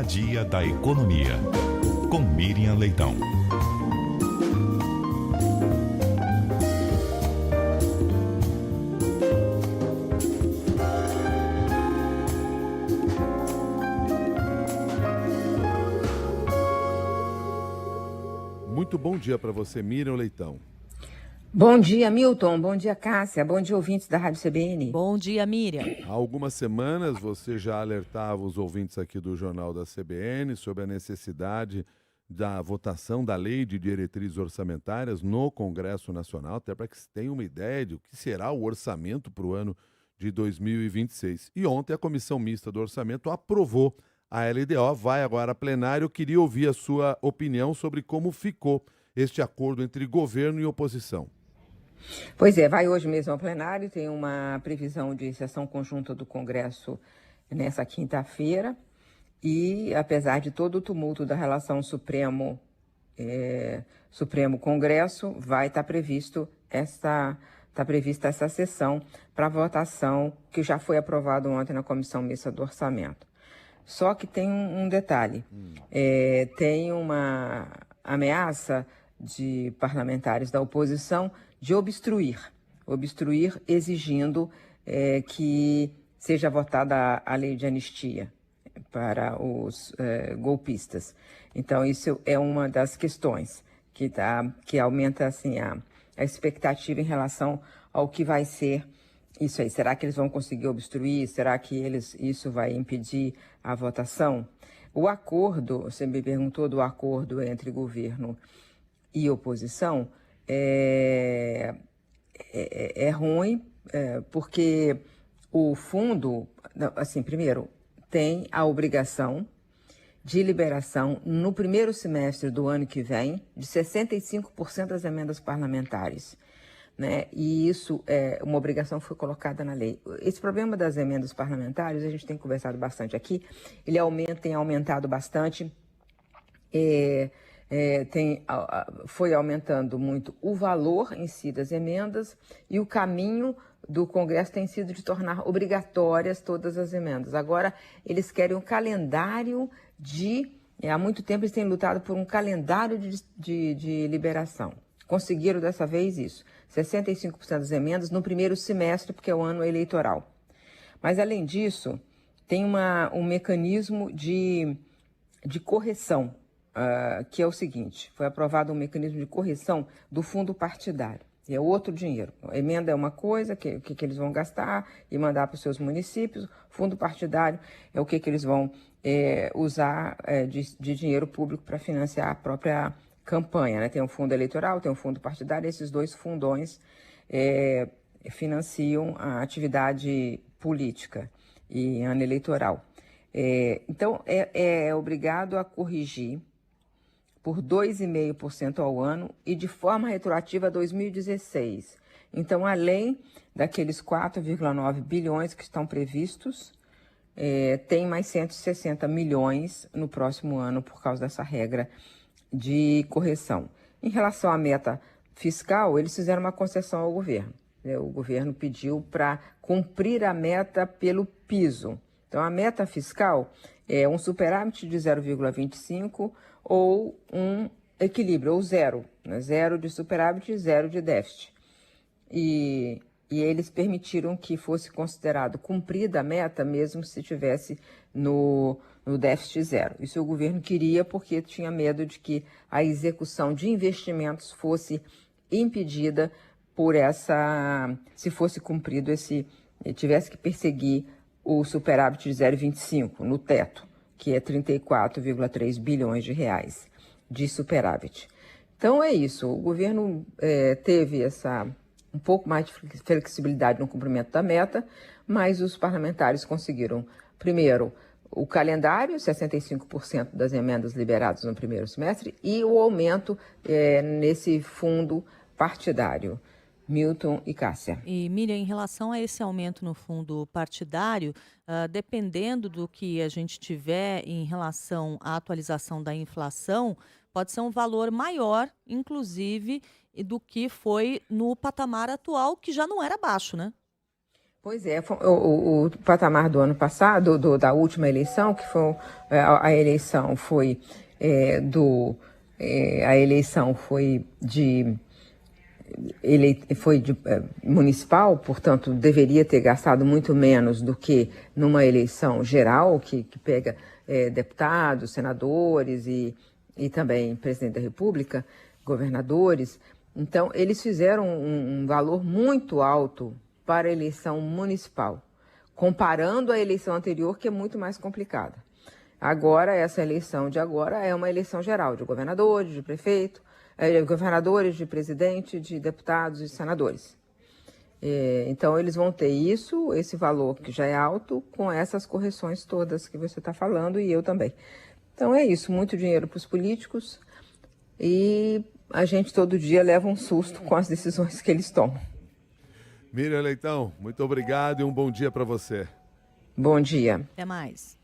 dia da economia, com Miriam Leitão. Muito bom dia para você, Miriam Leitão. Bom dia, Milton. Bom dia, Cássia. Bom dia, ouvintes da Rádio CBN. Bom dia, Miriam. Há algumas semanas você já alertava os ouvintes aqui do Jornal da CBN sobre a necessidade da votação da Lei de Diretrizes Orçamentárias no Congresso Nacional, até para que se tenha uma ideia de o que será o orçamento para o ano de 2026. E ontem a Comissão Mista do Orçamento aprovou a LDO, vai agora a plenário. Eu queria ouvir a sua opinião sobre como ficou este acordo entre governo e oposição. Pois é, vai hoje mesmo ao plenário, tem uma previsão de sessão conjunta do Congresso nessa quinta-feira e, apesar de todo o tumulto da relação Supremo-Congresso, vai estar prevista essa sessão para votação que já foi aprovado ontem na Comissão Mista do Orçamento. Só que tem um detalhe, tem uma ameaça de parlamentares da oposição de obstruir exigindo que seja votada a lei de anistia para os golpistas. Então, isso é uma das questões que aumenta assim, a expectativa em relação ao que vai ser isso aí. Será que eles vão conseguir obstruir? Será que isso vai impedir a votação? O acordo, você me perguntou do acordo entre governo e oposição, é ruim, porque o fundo, assim, primeiro, tem a obrigação de liberação no primeiro semestre do ano que vem de 65% das emendas parlamentares, né? E isso é uma obrigação que foi colocada na lei. Esse problema das emendas parlamentares, a gente tem conversado bastante aqui, ele tem aumentado bastante, foi aumentando muito o valor em si das emendas e o caminho do Congresso tem sido de tornar obrigatórias todas as emendas. Agora, eles querem um calendário há muito tempo eles têm lutado por um calendário de liberação. Conseguiram dessa vez isso, 65% das emendas no primeiro semestre, porque é o ano eleitoral. Mas, além disso, tem um mecanismo de correção, que é o seguinte: foi aprovado um mecanismo de correção do fundo partidário. É outro dinheiro. A emenda é uma coisa, que eles vão gastar e mandar para os seus municípios. Fundo partidário é o que eles vão usar de dinheiro público para financiar a própria campanha, né? Tem um fundo eleitoral, tem um fundo partidário, esses dois fundões financiam a atividade política e ano eleitoral. Então, é obrigado a corrigir por 2,5% ao ano e de forma retroativa a 2016. Então, além daqueles 4,9 bilhões que estão previstos, tem mais 160 milhões no próximo ano por causa dessa regra de correção. Em relação à meta fiscal, eles fizeram uma concessão ao governo. O governo pediu para cumprir a meta pelo piso. Então, a meta fiscal é um superávit de 0,25 ou um equilíbrio, ou zero, né? Zero de superávit e zero de déficit. E eles permitiram que fosse considerado cumprida a meta, mesmo se tivesse no déficit zero. Isso o governo queria porque tinha medo de que a execução de investimentos fosse impedida se fosse cumprido tivesse que perseguir o superávit de 0,25 no teto, que é 34,3 bilhões de reais de superávit. Então é isso, o governo teve um pouco mais de flexibilidade no cumprimento da meta, mas os parlamentares conseguiram, primeiro, o calendário, 65% das emendas liberadas no primeiro semestre, e o aumento nesse fundo partidário. Milton e Cássia. E, Miriam, em relação a esse aumento no fundo partidário, dependendo do que a gente tiver em relação à atualização da inflação, pode ser um valor maior, inclusive, do que foi no patamar atual, que já não era baixo, né? Pois é, o patamar do ano passado, da última eleição, que foi a eleição foi municipal, portanto deveria ter gastado muito menos do que numa eleição geral que pega deputados, senadores e também presidente da República, governadores. Então eles fizeram um valor muito alto para a eleição municipal, comparando a eleição anterior, que é muito mais complicada. Agora, essa eleição de agora é uma eleição geral, de governadores, de prefeito, governadores, de presidente, de deputados e senadores. Então, eles vão ter esse valor que já é alto, com essas correções todas que você está falando e eu também. Então, é isso, muito dinheiro para os políticos e a gente todo dia leva um susto com as decisões que eles tomam. Miriam Leitão, muito obrigado e um bom dia para você. Bom dia. Até mais.